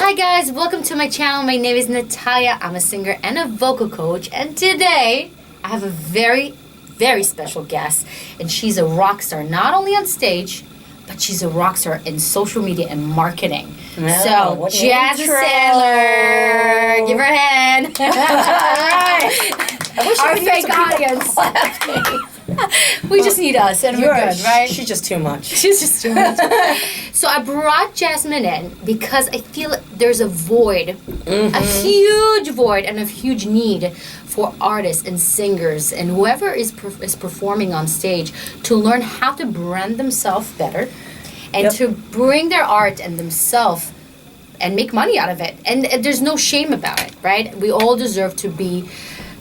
Hi guys, welcome to my channel. My name is Natalia. I'm a singer and a vocal coach, and today I have a very, very special guest, and she's a rock star, not only on stage, but she's a rock star in social media and marketing. So, Jasmine Sandler, give her a hand. All right. Our fake audience. We just need us, and we're good, right? She's just too much. She's just too much. So I brought Jasmine in because I feel there's a void, a huge void, and a huge need for artists and singers and whoever is performing on stage to learn how to brand themselves better and to bring their art and themselves and make money out of it. And there's no shame about it, right? We all deserve to be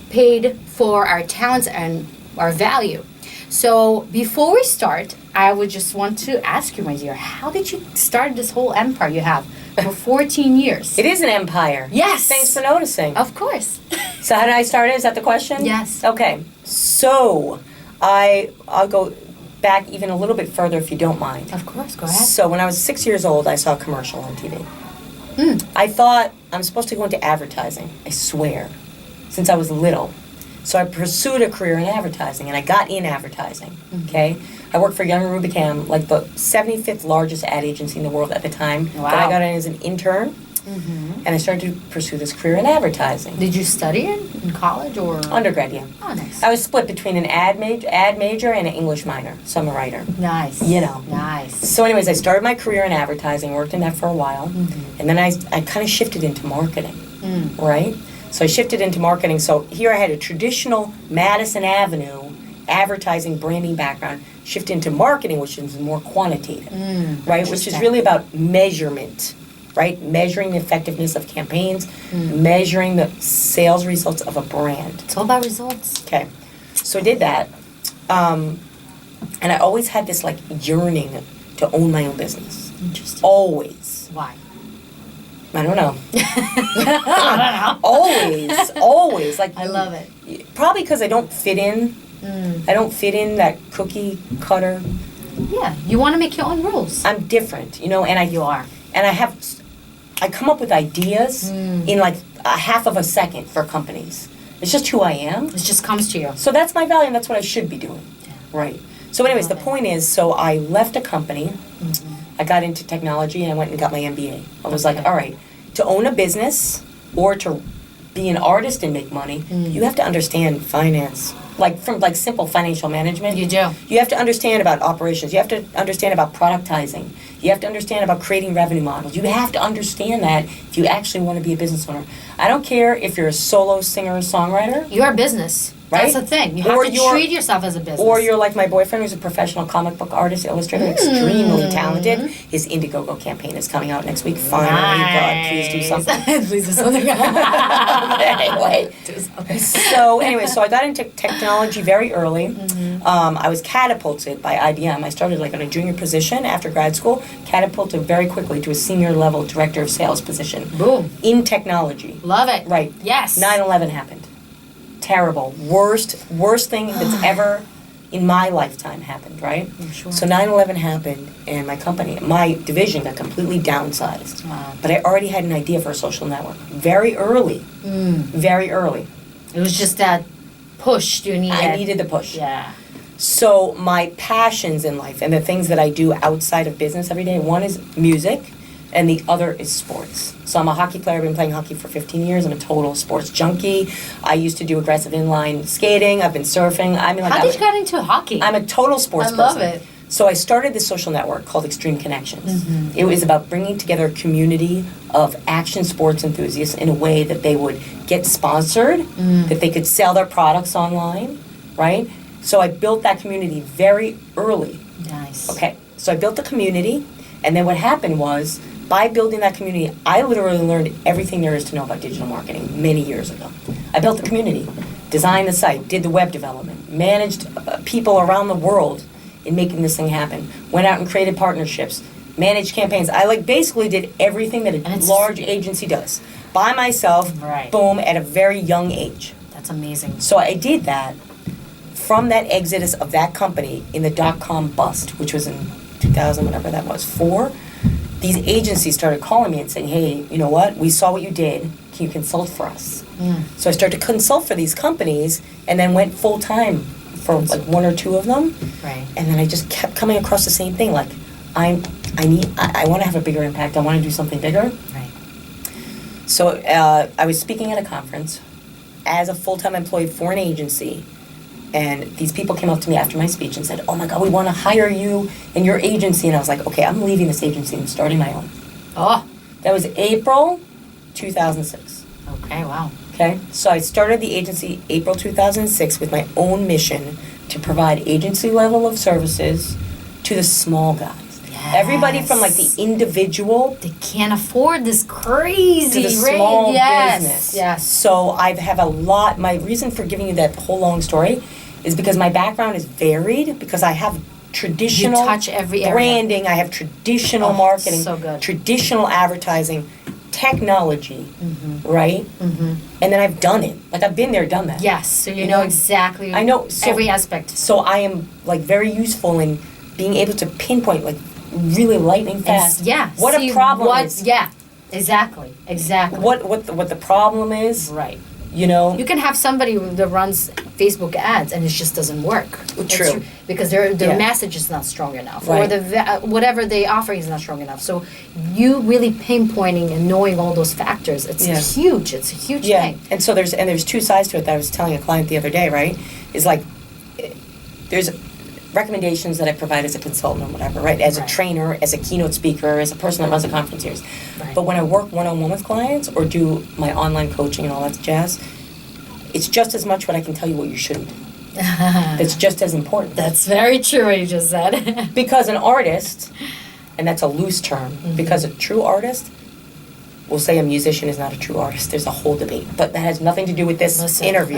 paid for our talents and our value. So before we start, I would just want to ask you, my dear, how did you start this whole empire you have for 14 years? It is an empire. Yes. Thanks for noticing. Of course. So how did I start it? Is that the question? Yes. Okay. So I'll go back even a little bit further if you don't mind. Of course, go ahead. So when I was 6 years old, I saw a commercial on TV. I thought I'm supposed to go into advertising. I swear. Since I was little. So I pursued a career in advertising, and I got in advertising, okay? I worked for Young & Rubicam, like the 75th largest ad agency in the world at the time. Wow. That I got in as an intern, and I started to pursue this career in advertising. Did you study it in college or? Undergrad, yeah. Oh, nice. I was split between an ad major and an English minor, so I'm a writer. Nice. You know. Nice. So anyways, I started my career in advertising, worked in that for a while, and then I kind of shifted into marketing, right? So I shifted into marketing. So here I had a traditional Madison Avenue advertising branding background, shift into marketing, which is more quantitative, right? Which is really about measurement, right? Measuring the effectiveness of campaigns, measuring the sales results of a brand. It's all about results. Okay. So I did that. And I always had this like yearning to own my own business. Interesting. Always. Why? I don't know. I don't know. Always. Like I love it. Probably because I don't fit in. I don't fit in that cookie cutter. Yeah, you want to make your own rules. I'm different, you know, and You are. And I come up with ideas in like a half of a second for companies. It's just who I am. It just comes to you. So that's my value, and that's what I should be doing. Yeah. Right. So anyways, the point is, so I left a company. I got into technology, and I went and got my MBA. I was like, all right, to own a business or to be an artist and make money, you have to understand finance. Like from like simple financial management. You do. You have to understand about operations. You have to understand about productizing. You have to understand about creating revenue models. You have to understand that if you actually want to be a business owner. I don't care if you're a solo singer or songwriter. You're a business. Right? That's the thing. You have to treat yourself as a business. Or you're like my boyfriend, who's a professional comic book artist, illustrator, extremely talented. His Indiegogo campaign is coming out next week. Finally, God, please do something. Please do something. Anyway. Do something. So I got into technology very early. I was catapulted by IBM. I started like on a junior position after grad school, catapulted very quickly to a senior level director of sales position. Boom. In technology. Love it. Right. Yes. 9/11 happened. Terrible. Worst thing that's ever in my lifetime happened, right? I'm sure. So 9/11 happened, and my division got completely downsized. Wow. But I already had an idea for a social network. Very early. Very early. It was just that push you needed. I needed the push. Yeah. So my passions in life and the things that I do outside of business every day, one is music, and the other is sports. So I'm a hockey player. I've been playing hockey for 15 years. I'm a total sports junkie. I used to do aggressive inline skating. I've been surfing. I mean, like, How did you get into hockey? I'm a total sports person. I love it. So I started this social network called Extreme Connections. It was about bringing together a community of action sports enthusiasts in a way that they would get sponsored, that they could sell their products online, right? So I built that community very early. Nice. Okay, so I built the community, and then what happened was, by building that community, I literally learned everything there is to know about digital marketing many years ago. I built the community, designed the site, did the web development, managed people around the world in making this thing happen, went out and created partnerships, managed campaigns. I basically did everything that a large agency does by myself, boom, at a very young age. That's amazing. So I did that. From that exodus of that company in the dot-com bust, which was in 2000, whatever that was, 4, these agencies started calling me and saying, hey, you know what? We saw what you did. Can you consult for us? So I started to consult for these companies and then went full time for like one or two of them. Right. And then I just kept coming across the same thing. Like, I want to have a bigger impact. I want to do something bigger. Right. So I was speaking at a conference as a full-time employee for an agency. And these people came up to me after my speech and said, oh my God, we want to hire you in your agency. And I was like, okay, I'm leaving this agency and starting my own. Oh. That was April 2006. Okay, wow. Okay, so I started the agency April 2006 with my own mission to provide agency level of services to the small guys. Yes. Everybody from like the individual They can't afford this crazy to the rate. small Yes. business. Yes. So I have a lot, my reason for giving you that whole long story is because my background is varied, because I have traditional You touch every area. branding, I have traditional Oh, marketing, so good. traditional advertising, technology, right? And then I've done it. Like I've been there, done that. Yes, so you know exactly I know, so- every aspect. So I am like very useful in being able to pinpoint like really lightning fast. Yeah. What see a problem what, is. Yeah, exactly. What the problem is. Right. You know. You can have somebody that runs Facebook ads and it just doesn't work. True. Because their Yeah. message is not strong enough, Right. or whatever they offer is not strong enough. So you really pinpointing and knowing all those factors, it's Yeah. huge. It's a huge Yeah. thing. And so there's two sides to it that I was telling a client the other day. Right. Is like there's recommendations that I provide as a consultant or whatever, right? As a Right. trainer, as a keynote speaker, as a person that runs a conference series. Right. But when I work one-on-one with clients or do my online coaching and all that jazz, it's just as much what I can tell you what you shouldn't do. That's just as important. That's very true what you just said. Because an artist, and that's a loose term, because a true artist, we'll say a musician is not a true artist. There's a whole debate. But that has nothing to do with this Listen. interview.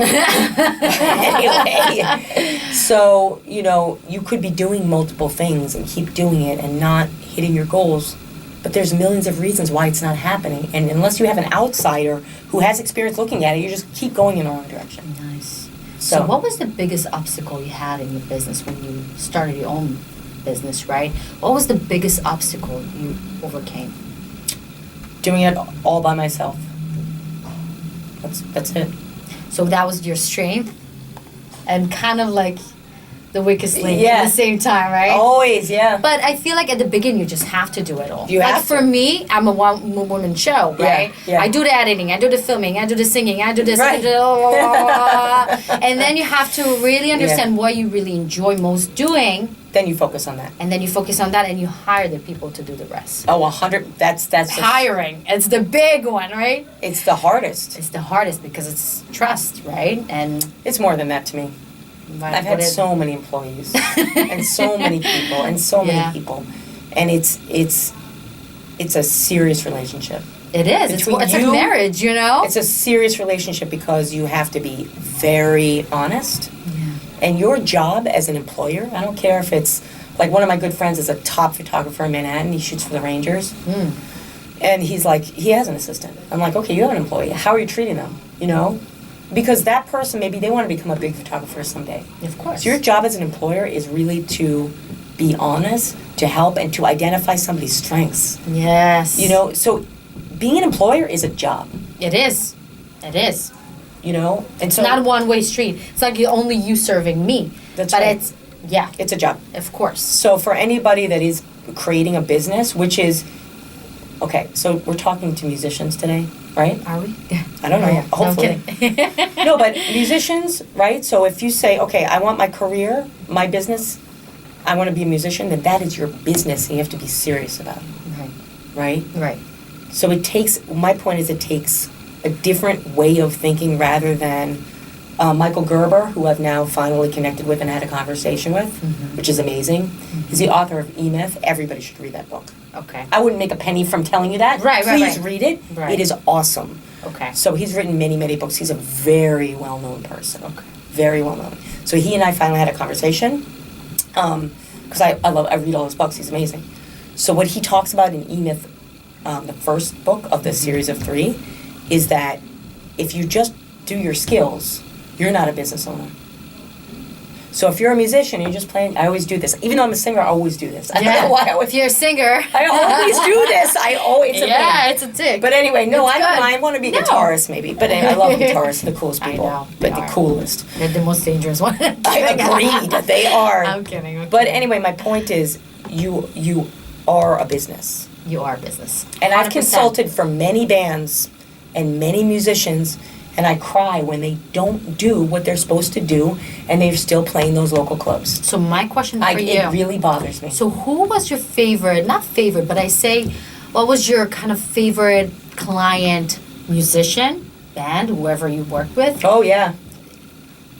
Anyway, so, you know, you could be doing multiple things and keep doing it and not hitting your goals. But there's millions of reasons why it's not happening. And unless you have an outsider who has experience looking at it, you just keep going in the wrong direction. Nice. So- So what was the biggest obstacle you had in your business when you started your own business, right? What was the biggest obstacle you overcame? Doing it all by myself. That's it. So that was your strength and kind of like the weakest link Yeah. at the same time, right? Always, yeah. But I feel like at the beginning you just have to do it all. You like have for to. me, I'm a one-woman show, Yeah, right? yeah. I do the editing, I do the filming, I do the singing, I do this, I Right. do and then you have to really understand what you really enjoy most doing, Then you focus on that. and then you focus on that and you hire the people to do the rest. Oh, 100. That's Hiring, it's the big one, right? It's the hardest. It's the hardest because it's trust, right? And It's more than that to me. I've had so many employees and so many people and so Yeah. many people, and it's a serious relationship. It is. It's Between like you- marriage, you know? It's a serious relationship because you have to be very honest. And your job as an employer, I don't care if it's like one of my good friends is a top photographer in Manhattan. He shoots for the Rangers. And he's like, he has an assistant. I'm like, okay, you have an employee. How are you treating them? You know? Because that person, maybe they want to become a big photographer someday. Of course. So your job as an employer is really to be honest, to help, and to identify somebody's strengths. Yes. You know, so being an employer is a job, It is. It is. you know? And It's so not a one-way street. It's like only you serving me. That's but right. it's, yeah, it's a job. of course. So for anybody that is creating a business, which is, okay, so we're talking to musicians today, right? Are we? I don't know, No, hopefully. I'm kidding. No, but musicians, right? So if you say, okay, I want my career, my business, I want to be a musician, then that is your business and you have to be serious about it, Right. right? Right. So it takes, my point is it takes a different way of thinking rather than Michael Gerber, who I've now finally connected with and had a conversation with, which is amazing. He's the author of E-Myth. Everybody should read that book. Okay. I wouldn't make a penny from telling you that. Right, right, Please right. read it. Right. It is awesome. Okay. So he's written many, many books. He's a very well-known person. Okay. Very well-known. So he and I finally had a conversation because I read all his books. He's amazing. So what he talks about in E-Myth, the first book of the series of 3, is that if you just do your skills, you're not a business owner. So if you're a musician and you're just playing, I always do this. Even though I'm a singer, I always do this. I don't know why. If you're a singer. I always do this. It's a thing. It's a tick. But anyway, no, It's I don't good. mind. I want to be a No. guitarist maybe. But anyway, I love guitarists. They're the coolest I people. know, But they the are. coolest. They're the most dangerous one. I agreed. They are. I'm kidding. But anyway, my point is you are a business. You are a business. And I've 100%. consulted for many bands and many musicians, and I cry when they don't do what they're supposed to do, and they're still playing those local clubs. So my question for you. It really bothers me. So who was your favorite, not favorite, but I say, what was your kind of favorite client, musician, band, whoever you worked with? Oh, yeah.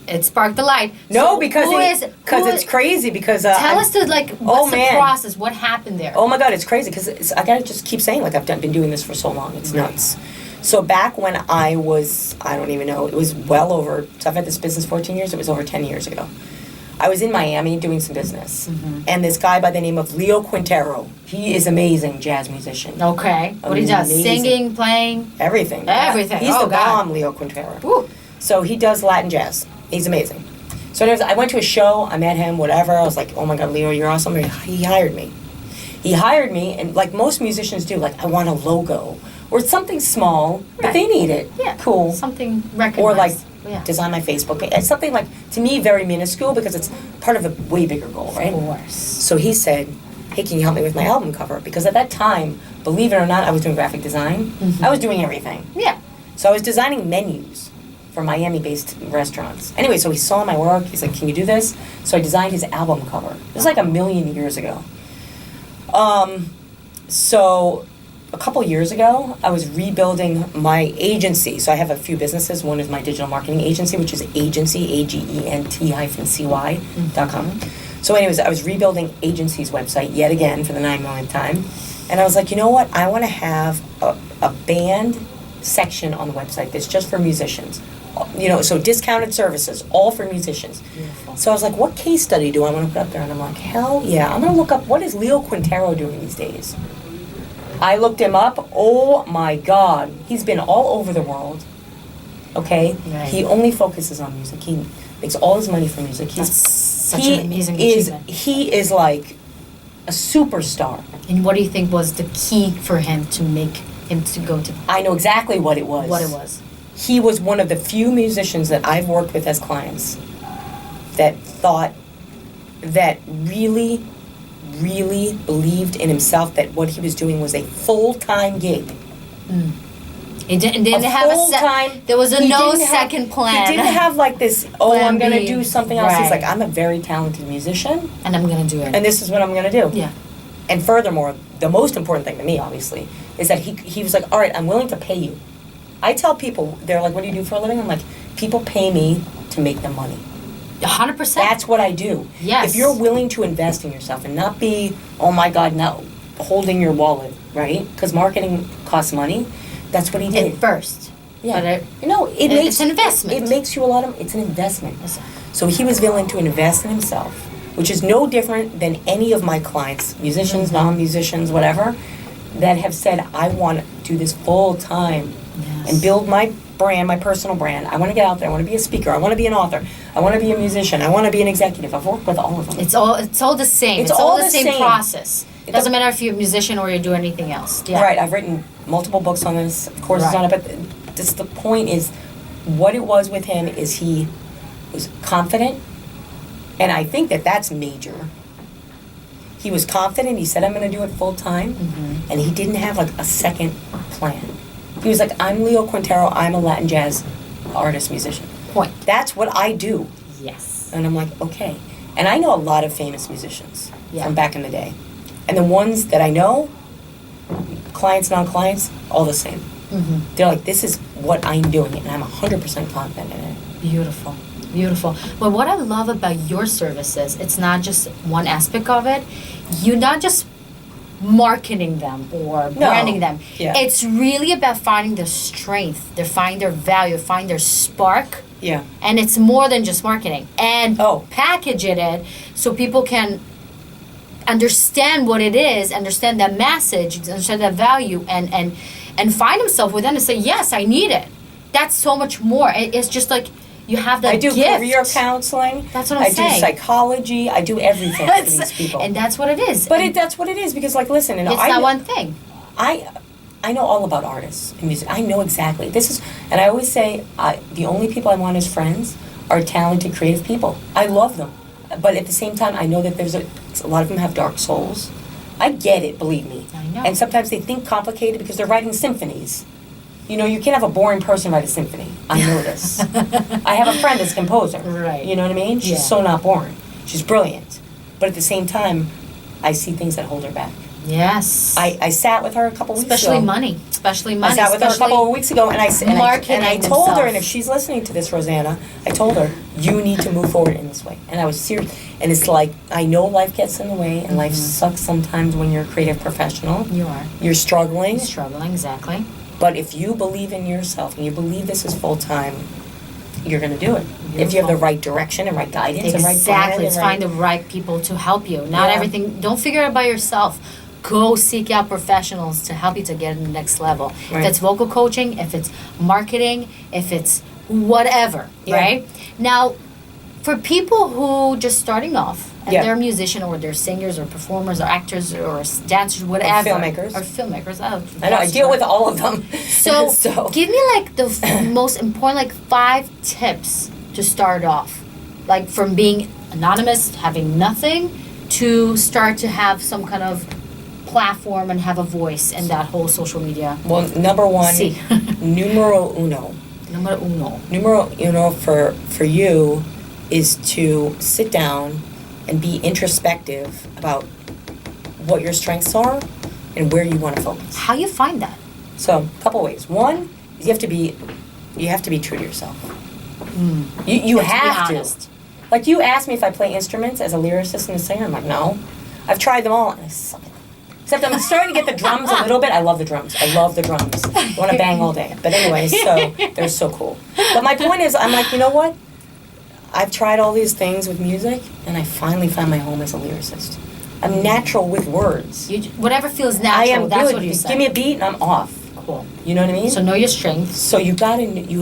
It sparked the light. No, So because who is- who it's is- crazy. Because Tell us what's the man. process? What happened there? Oh my God, it's crazy because I gotta just keep saying like I've been doing this for so long. It's nuts. So back when I was, I don't even know, it was well over. So I've had this business 14 years. It was over 10 years ago. I was in Miami doing some business, and this guy by the name of Leo Quintero. He is amazing jazz musician. Okay. What he does? Amazing. Singing, playing. Everything. Everything. He's Oh, the God. bomb, Leo Quintero. Woo. So he does Latin jazz. He's amazing. So anyways, I went to a show, I met him, whatever. I was like, oh my God, Leo, you're awesome. He hired me. He hired me, and like most musicians do, like, I want a logo. Or something small, but Right. they need it. Yeah. Cool. Something recognized. Or like, yeah. design my Facebook page. It's something like, to me, very minuscule because it's part of a way bigger goal, right? Of course. So he said, hey, can you help me with my album cover? Because at that time, believe it or not, I was doing graphic design. I was doing everything. Yeah. So I was designing menus for Miami-based restaurants. Anyway, so he saw my work. He's like, can you do this? So I designed his album cover. This was like a million years ago. So a couple years ago, I was rebuilding my agency. So I have a few businesses. One is my digital marketing agency, which is agency, agent-cy.com. So anyways, I was rebuilding agency's website yet again for the 9 millionth time. And I was like, you know what? I want to have a band section on the website that's just for musicians. You know, so discounted services, all for musicians. Beautiful. So I was like, what case study do I want to put up there? And I'm like, hell yeah, I'm going to look up, what is Leo Quintero doing these days? I looked him up. Oh my God. He's been all over the world. Okay? Right. He only focuses on music. He makes all his money from music. That's such an amazing achievement. He is like a superstar. And what do you think was the key for him to make him to go to I know exactly what it was. what it was? He was one of the few musicians that I've worked with as clients that thought, that really believed in himself, that what he was doing was a full-time gig. He didn't have full-time. there was He no didn't have- second plan. He didn't have like this, oh, Plan I'm going to B. do something else. He's Right. like, I'm a very talented musician, and I'm gonna do it. and this is what I'm going to do. Yeah. And furthermore, the most important thing to me, obviously, is that he was like, all right, I'm willing to pay you. I tell people, they're like, what do you do for a living? I'm like, people pay me to make them money. 100%. That's what I do. Yes. If you're willing to invest in yourself and not be, oh my God, now holding your wallet, right? Because marketing costs money. That's what he did. at first. Yeah. But It makes it's an investment. It makes you a lot of. It's an investment. Yes. So he was willing to invest in himself, which is no different than any of my clients, musicians, non-musicians, whatever, that have said, I want to do this full time Yes. and build my brand, my personal brand. I want to get out there. I want to be a speaker. I want to be an author. I want to be a musician. I want to be an executive. I've worked with all of them. It's all the same. It's It's all all the the same same. process. It It doesn't don't- matter if you're a musician or you do anything else. Yeah. Right. I've written multiple books on this, courses Right. on it, but just the point is, what it was with him is he was confident, and I think that that's major. He was confident. He said, I'm going to do it full time, and he didn't have like a second plan. He was like, I'm Leo Quintero. I'm a Latin jazz artist, musician. Point. That's what I do. Yes. And I'm like, okay. And I know a lot of famous musicians Yeah. from back in the day. And the ones that I know, clients, non-clients, all the same. They're like, this is what I'm doing, and I'm 100% confident in it. Beautiful. Beautiful. But what I love about your services, it's not just one aspect of it. You're not just marketing them or No. branding them. Yeah. It's really about finding their strength, they find their value, find their spark. Yeah. And it's more than just marketing. And Oh. package it so people can understand what it is, understand that message, understand that value, and find themselves within and say, yes, I need it. That's so much more. It's just like, You have that I do gift. career counseling. That's what I'm I saying. do psychology. I do everything for these people. And that's what it is. But that's what it is because, like, listen, and it's not one thing. I know all about artists and music. I know exactly. And I always say, the only people I want as friends are talented, creative people. I love them. But at the same time, I know that there's a lot of them have dark souls. I get it, believe me. I know. And sometimes they think complicated because they're writing symphonies. You know, you can't have a boring person write a symphony. I know this. I have a friend that's a composer. Right. You know what I mean? She's so not boring. She's brilliant. But at the same time, I see things that hold her back. Yes. I sat with her a couple weeks ago. Especially money. I sat with her a couple of weeks ago, and I told her, and if she's listening to this, Rosanna, I told her, you need to move forward in this way. And I was serious. And it's like, I know life gets in the way, and life sucks sometimes when you're a creative professional. You are. You're struggling. You're struggling, exactly. But if you believe in yourself, and you believe this is full-time, you're going to do it. Beautiful. If you have the right direction and right guidance and right plan. Exactly. It's find the right people to help you. Not everything. Don't figure it out by yourself. Go seek out professionals to help you to get in the next level. Right. If it's vocal coaching, if it's marketing, if it's whatever, right? Now, for people who just starting off, and they're a musician or they're singers or performers or actors or dancers, whatever. Or filmmakers. Oh, I know, I deal with all of them. So, give me like the most important, like 5 tips to start off. Like from being anonymous, having nothing, to start to have some kind of platform and have a voice in that whole social media. Well, number one, Sí. numero uno. Numero uno for you is to sit down and be introspective about what your strengths are and where you want to focus. How you find that? So, a couple ways. One, you have to be true to yourself. You have to. Like, you asked me if I play instruments as a lyricist and a singer. I'm like, no. I've tried them all and I suck at them. Except I'm starting to get the drums a little bit. I love the drums. I want to bang all day. But anyway, so they're so cool. But my point is, I'm like, you know what? I've tried all these things with music, and I finally found my home as a lyricist. I'm natural with words. Whatever feels natural, I am that's good. what you say. Give me a beat, and I'm off. Cool. You know what I mean? So know your strengths. So you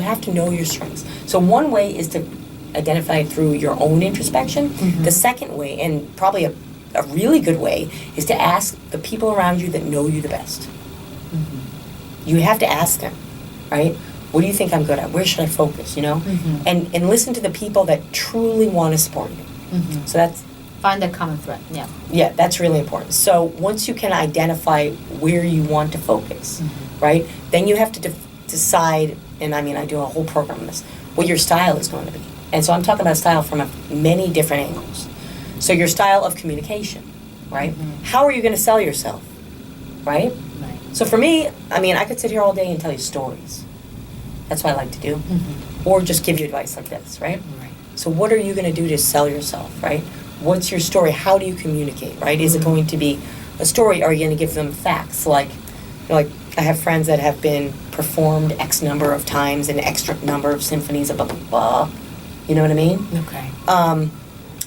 have to know your strengths. So one way is to identify it through your own introspection. The second way, and probably a really good way, is to ask the people around you that know you the best. You have to ask them, right? What do you think I'm good at? Where should I focus, you know? And listen to the people that truly want to support you. So that's... Find the common thread, yeah. Yeah, that's really important. So once you can identify where you want to focus, right? Then you have to decide, and I mean, I do a whole program on this, what your style is going to be. And so I'm talking about style from many different angles. So your style of communication, right? How are you going to sell yourself, right? So for me, I mean, I could sit here all day and tell you stories. That's what I like to do. Or just give you advice like this, right? So what are you going to do to sell yourself, right? What's your story? How do you communicate, right? Is it going to be a story? Are you going to give them facts? Like I have friends that have been performed X number of times in extra number of symphonies, blah, blah, blah. You know what I mean? Okay.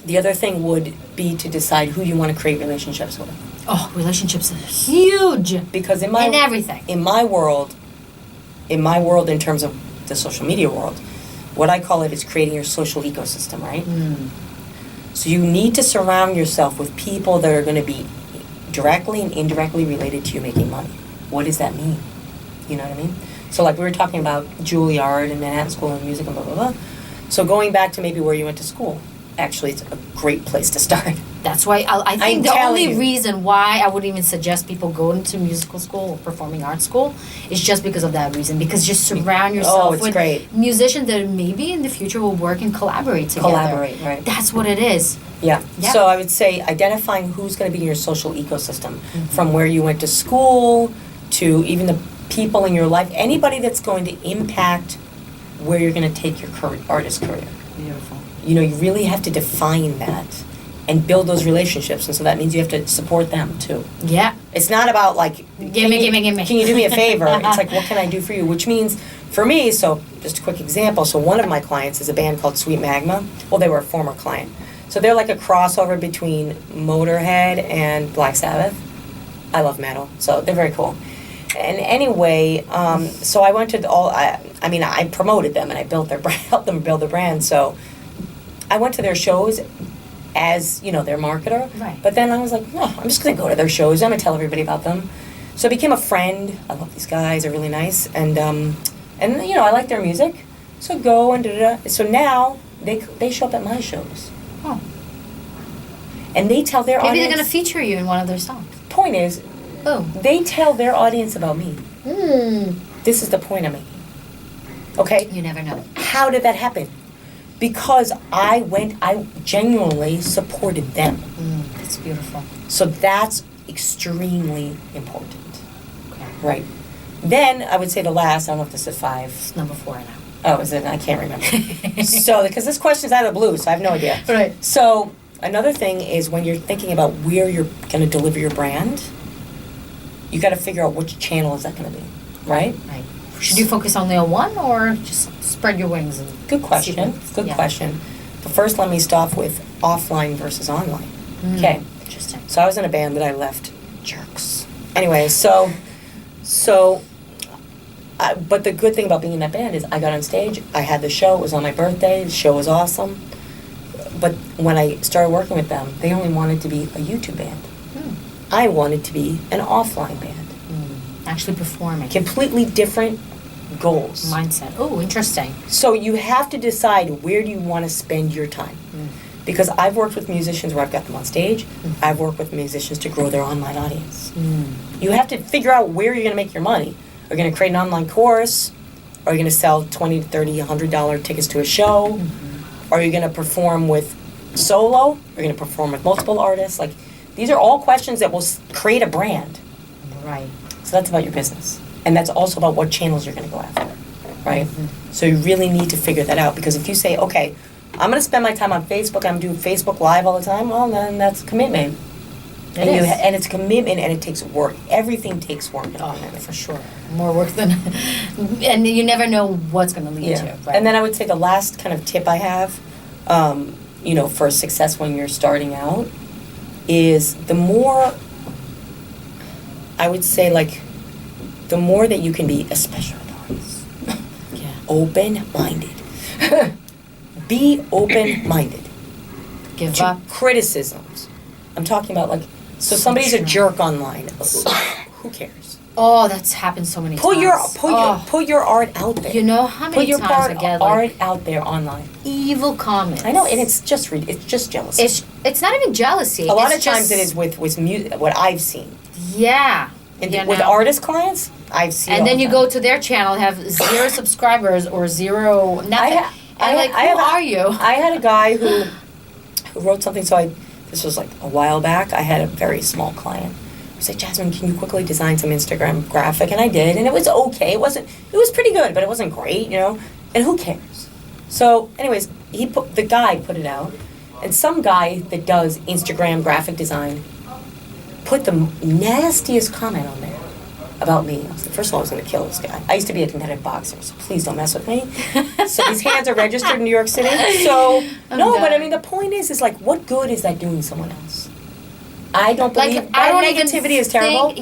The other thing would be to decide who you want to create relationships with. Oh, relationships are huge. Because in everything. In my world, in terms of the social media world, what I call it is creating your social ecosystem, right? So you need to surround yourself with people that are going to be directly and indirectly related to you making money. What does that mean? You know what I mean? So like we were talking about Juilliard and Manhattan School of Music and blah, blah, blah. So going back to maybe where you went to school, actually it's a great place to start. That's why I think the only reason why I wouldn't even suggest people go into musical school or performing arts school is just because of that reason. Because just surround yourself with musicians that maybe in the future will work and collaborate together. Right. That's what it is. Yeah. So I would say identifying who's going to be in your social ecosystem, from where you went to school to even the people in your life, anybody that's going to impact where you're going to take your artist career. Beautiful. You know, you really have to define that and build those relationships, and so that means you have to support them too. Yeah. It's not about like, give me. Can you do me a favor? It's like, what can I do for you? Which means, for me, so just a quick example, so one of my clients is a band called Sweet Magma. Well, they were a former client. So they're like a crossover between Motorhead and Black Sabbath. I love metal, so they're very cool. And anyway, so I went to I promoted them and I built their brand, helped them build the brand. So I went to their shows as, their marketer. Right. But then I was like, no, I'm just going to go to their shows. I'm going to tell everybody about them. So I became a friend. I love these guys. They're really nice. And I like their music. So go and da-da-da. So now they show up at my shows. Oh. And they tell their audience. Maybe they're going to feature you in one of their songs. Point is, they tell their audience about me. This is the point I'm making. Okay? You never know. How did that happen? Because I genuinely supported them. That's beautiful. So that's extremely important. Okay. Right. Then I would say the last, I don't know if this is 5. It's number 4 now. Oh, is it? I can't remember. So, because this question's out of the blue, so I have no idea. Right. So, another thing is when you're thinking about where you're going to deliver your brand, you got to figure out which channel is that going to be, right? Right. Should you focus only on one or just spread your wings? Good question. Good question. But first, let me start with offline versus online. Okay. Interesting. So I was in a band that I left. Jerks. Anyway, but the good thing about being in that band is I got on stage, I had the show, it was on my birthday, the show was awesome. But when I started working with them, they only wanted to be a YouTube band. I wanted to be an offline band. Actually performing. Completely different goals. Mindset. Oh, interesting. So you have to decide where do you want to spend your time. Because I've worked with musicians where I've got them on stage. I've worked with musicians to grow their online audience. You have to figure out where you're going to make your money. Are you going to create an online course? Are you going to sell $20, $30, $100 tickets to a show? Are you going to perform with solo? Are you going to perform with multiple artists? Like, these are all questions that will create a brand. Right. So that's about your business. And that's also about what channels you're going to go after, right? So you really need to figure that out, because if you say, okay, I'm going to spend my time on Facebook, I'm doing Facebook Live all the time, well, then that's a commitment. And it's a commitment, and it takes work. Everything takes work. For sure. More work than... and you never know what's going to lead to. Right? And then I would say the last kind of tip I have, for success when you're starting out, is the more, I would say, like, the more that you can be, especially with artists, open-minded. Be open-minded. Give up. Criticisms. I'm talking about, like, so somebody's a jerk online. Who cares? Oh, that's happened so many times. Put your art out there. You know how many times I get art out there online. Evil comments. I know, and it's just jealousy. It's not even jealousy. A lot of times it is with music. What I've seen. Yeah. With artist clients, I've seen. And then you go to their channel, have 0 subscribers or 0 nothing. Who are you? I had a guy who wrote something. So this was like a while back. I had a very small client. I said, Jasmine, can you quickly design some Instagram graphic? And I did, and it was okay. It was pretty good, but it wasn't great, And who cares? So, anyways, the guy put it out, and some guy that does Instagram graphic design put the nastiest comment on there about me. I was like, first of all, I was going to kill this guy. I used to be a competitive boxer, so please don't mess with me. So these hands are registered in New York City. So, but I mean, the point is like, what good is that doing someone else? I don't believe negativity is terrible.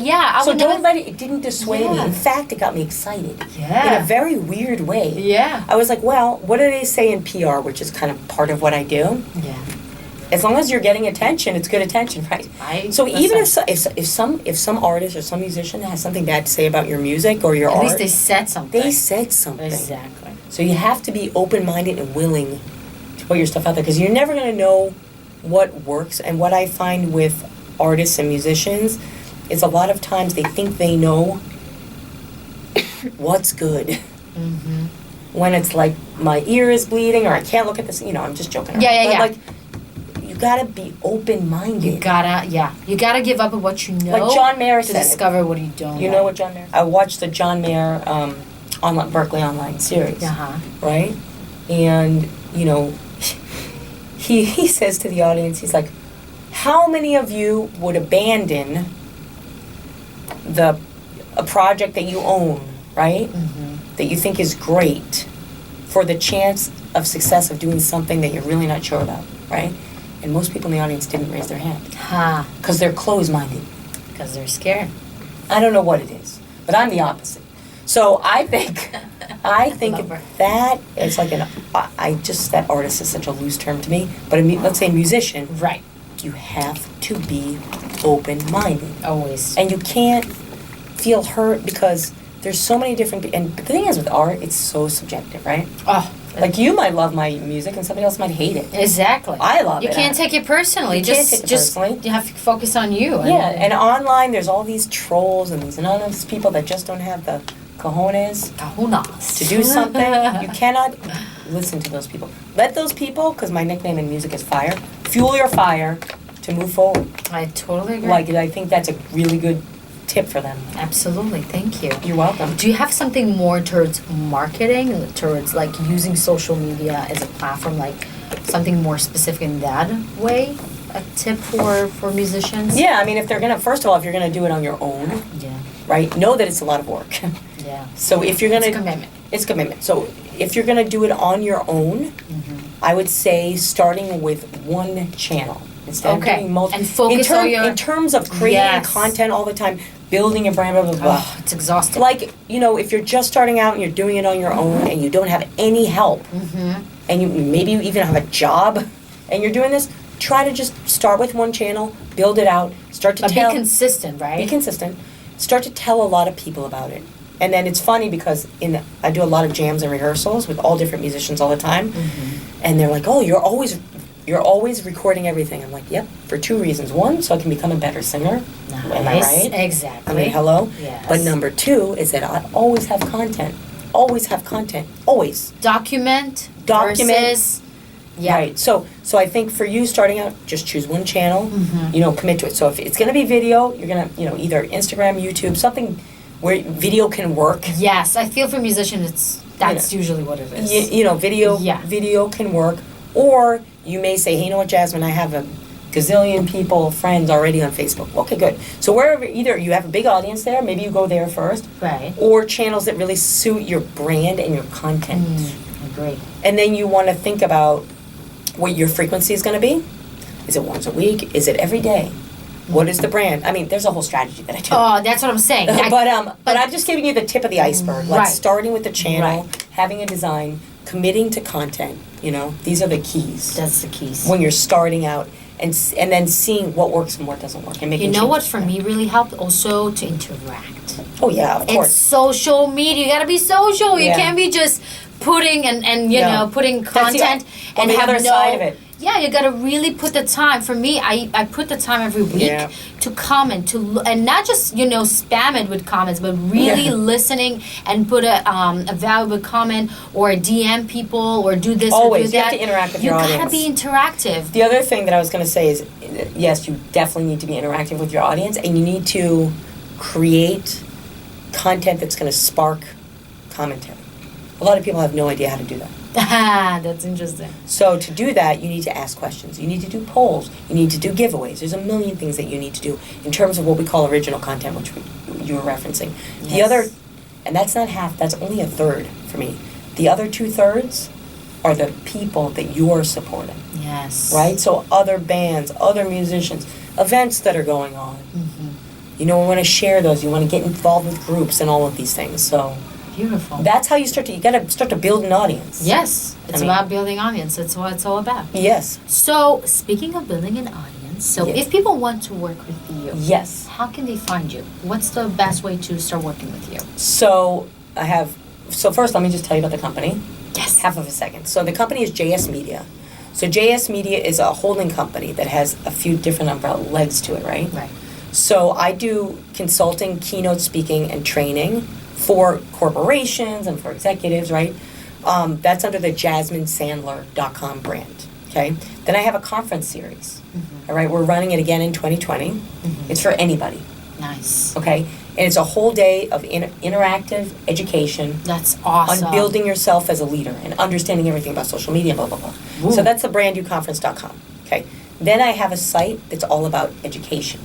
So don't let it didn't dissuade me. In fact, it got me excited. In a very weird way. I was like, well, what do they say in PR, which is kind of part of what I do? As long as you're getting attention, it's good attention, right? So even if some artist or some musician has something bad to say about your music or your art, at least they said something. Exactly. So you have to be open-minded and willing to put your stuff out there, because you're never going to know what works. And what I find with artists and musicians is a lot of times they think they know what's good. When it's like, my ear is bleeding, or I can't look at this, I'm just joking. Like, you gotta be open-minded. You gotta give up on what you know. Like John Mayer said. To discover what you don't know. You know what John Mayer? I watched the John Mayer Berkeley Online series. Right? And, he says to the audience, he's like, how many of you would abandon a project that you own, right? That you think is great, for the chance of success of doing something that you're really not sure about, right? And most people in the audience didn't raise their hand. Because they're closed-minded. Because they're scared. I don't know what it is. But I'm the opposite. So I think Love her. that it's like that artist is such a loose term to me. But let's say musician, Right. you have to be open-minded. Always. And you can't feel hurt because there's so many different, and the thing is with art, it's so subjective, right? Oh. Like you might love my music and somebody else might hate it. Exactly. I love you it. You can't take it personally. You can't take it personally. You have to focus on you. Yeah, and online there's all these trolls and these anonymous people that just don't have the cojones to do something. You cannot listen to those people. Let those people, because my nickname in music is Fire, fuel your fire to move forward. I totally agree. Like, I think that's a really good tip for them. Absolutely. Thank you. You're welcome. Do you have something more towards marketing, towards like using social media as a platform, like something more specific in that way? A tip for musicians? Yeah, I mean, if you're going to do it on your own, Yeah. right, know that it's a lot of work. Yeah. So if you're going to... It's a commitment. It's commitment. So if you're going to do it on your own, I would say starting with one channel. Instead of doing multiple. And focus on your... In terms of creating content all the time, building a brand, blah, blah, blah. Oh, it's exhausting. Like, if you're just starting out and you're doing it on your own and you don't have any help, and maybe you even have a job and you're doing this, try to just start with one channel, build it out, start to But tell... be consistent, right? Be consistent. Start to tell a lot of people about it. And then it's funny because I do a lot of jams and rehearsals with all different musicians all the time. And they're like, oh, you're always recording everything. I'm like, yep, for two reasons. One, so I can become a better singer. Nice. Am I right? Exactly. I mean, hello? Yes. But number two is that I always have content. Always have content. Always. Document. Versus, yeah. Right. So I think for you starting out, just choose one channel, commit to it. So if it's going to be video, you're going to, either Instagram, YouTube, something where video can work. Yes, I feel for musicians, that's usually what it is. Video can work. Or you may say, hey, you know what, Jasmine, I have a gazillion people, friends already on Facebook. Okay, good. So wherever, either you have a big audience there, maybe you go there first. Right. Or channels that really suit your brand and your content. Agree. And then you want to think about what your frequency is going to be. Is it once a week? Is it every day? What is the brand? I mean, there's a whole strategy that I do. Oh, that's what I'm saying. But I'm just giving you the tip of the iceberg. Like starting with the channel, having a design, committing to content. These are the keys. That's the keys. When you're starting out, and then seeing what works and what doesn't work, and making. You know what for me really helped also to interact. Oh yeah, of course. It's social media. You gotta be social. You can't be just putting and putting content and the other side of it. Yeah, you gotta really put the time. For me, I put the time every week to comment, and not just spam it with comments, but really listening and put a valuable comment or DM people or do this Always. or do that. You have to interact with your audience. You gotta be interactive. The other thing that I was gonna say is, yes, you definitely need to be interactive with your audience, and you need to create content that's gonna spark commentary. A lot of people have no idea how to do that. That's interesting. So to do that, you need to ask questions. You need to do polls. You need to do giveaways. There's a million things that you need to do in terms of what we call original content, which you were referencing. Yes. The other, and that's not half, that's only a third for me. The other 2/3 are the people that you're supporting. Yes. Right? So other bands, other musicians, events that are going on. We want to share those. You want to get involved with groups and all of these things. So beautiful. that's how you got to start to build an audience. Yes. It's about building audience. That's what it's all about. Yes. So, speaking of building an audience, if people want to work with you, yes, how can they find you? What's the best way to start working with you? So, first let me just tell you about the company. Yes. Half of a second. So, the company is JS Media. So, JS Media is a holding company that has a few different umbrella legs to it, right? Right. So, I do consulting, keynote speaking, and training for corporations and for executives, right? That's under the Jasmine Sandlercom brand, okay? Then I have a conference series, all right? We're running it again in 2020. It's for anybody. Nice. Okay? And it's a whole day of interactive education. That's awesome. On building yourself as a leader and understanding everything about social media, blah, blah, blah. Ooh. So that's the brandnewconference.com, okay? Then I have a site that's all about education.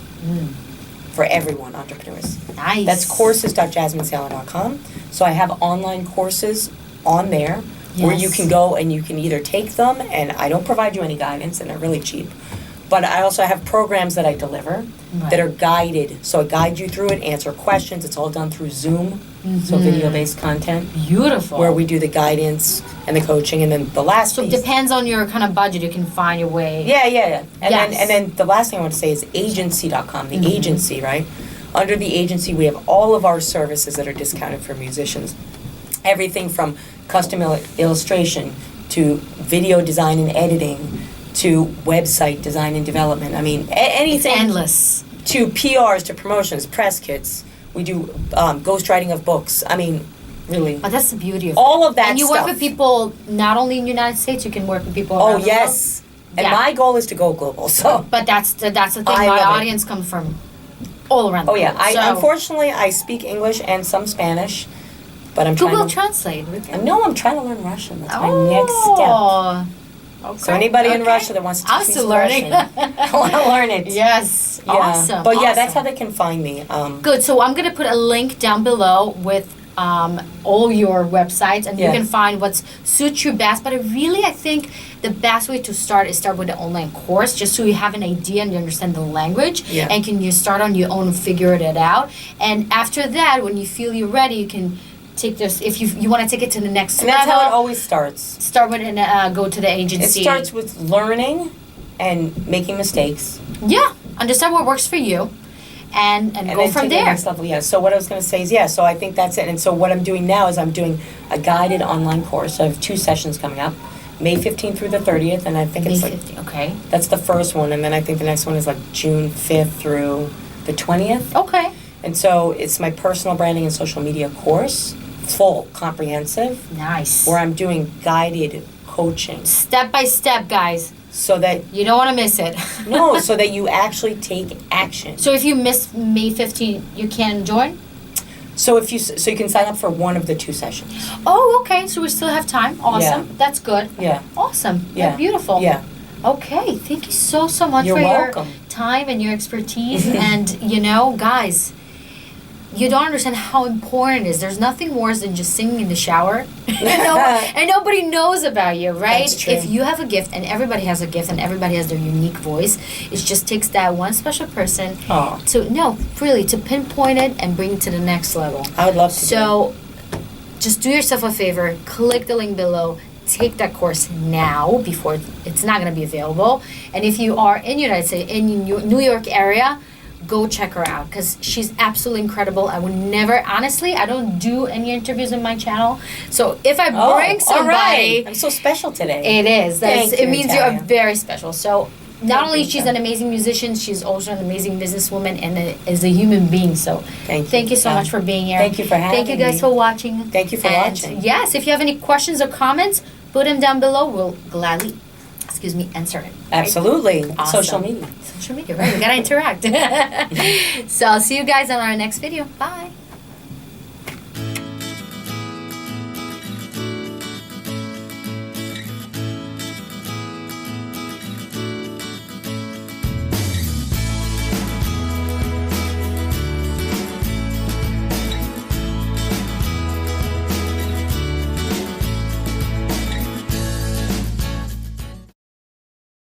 For everyone, entrepreneurs. Nice. That's courses.jasminesandler.com. So I have online courses on there where you can go and you can either take them, and I don't provide you any guidance, and they're really cheap, But I also have programs that I deliver that are guided. So I guide you through it, answer questions. It's all done through Zoom, so video-based content. Beautiful. Where we do the guidance and the coaching, and then the last So piece. it depends on your kind of budget. You can find your way. Yeah. And Yes. then the last thing I want to say is agency.com, the agency, right? Under the agency, we have all of our services that are discounted for musicians. Everything from custom illustration to video design and editing to website design and development. I mean, anything. It's endless. To PRs, to promotions, press kits. We do ghostwriting of books. I mean, really. But that's the beauty of all it. of that And you stuff. work with people not only in the United States, you can work with people Oh, around yes. the world. And Yeah. my goal is to go global, so. But that's the thing. I My love it. audience comes from all around the Oh, yeah. world. So Unfortunately, I speak English and some Spanish, but I'm trying Google to... Translate. No, I'm trying to learn Russian. That's my next step. Okay. So anybody in Russia that wants to I'm teach me still some learning. Russian, I want to learn it. Yes. Yeah. Awesome. But yeah, awesome. that's how they can find me. Good. So I'm gonna put a link down below with all your websites, and you Yeah. can find what suits you best. But I think the best way to start is start with the online course, just so you have an idea and you understand the language, Yeah. and can you start on your own and figure it out. And after that, when you feel you're ready, you can take this. If you want to take it to the next And that's level, how it always starts. start with and go to the It agency. starts with learning and making mistakes. Yeah, understand what works for you, and And go then from take it to the there. next level, yeah. So what I was going to say is, yeah, so I think that's it. And so what I'm doing now is I'm doing a guided online course. So I have 2 sessions coming up, May 15th through the 30th, and I think May it's like, 15th. Okay. that's the first one. And then I think the next one is like June 5th through the 20th. Okay. And so it's my personal branding and social media course, full, comprehensive, Nice. where I'm doing guided coaching Step by step, guys. so that, You don't want to miss it. no, so that you actually take action. So if you miss May 15th, you can join? So so you can sign up for one of the 2 sessions. Oh, okay. So we still have time. Awesome. Yeah. That's good. Yeah. Awesome. Yeah. Beautiful. Yeah. Okay. Thank you so much You're for welcome. your time and your expertise. And, guys, you don't understand how important it is. There's nothing worse than just singing in the shower and nobody knows about you, right? That's true. If you have a gift, and everybody has a gift and everybody has their unique voice, it just takes that one special person Aw. to pinpoint it and bring it to the next level. I would love to. So just do yourself a favor, click the link below, take that course now before it's not going to be available. And if you are in United States, in New York area, go check her out because she's absolutely incredible. I would never, honestly, I don't do any interviews on my channel. So if I bring somebody, all right. I'm so special today. it is. Thank It you, means Natalia. you're very special. So not Thank only you, she's Natalia. an amazing musician, she's also an amazing businesswoman and is a human being. So Thank you. so Yeah. much for being here. Thank you for having Thank you guys me. for watching. Thank you for And watching. yes, if you have any questions or comments, put them down below. We'll gladly, answer it. right? Absolutely. Awesome. Social media. Social media, right? We gotta interact. So I'll see you guys on our next video. Bye.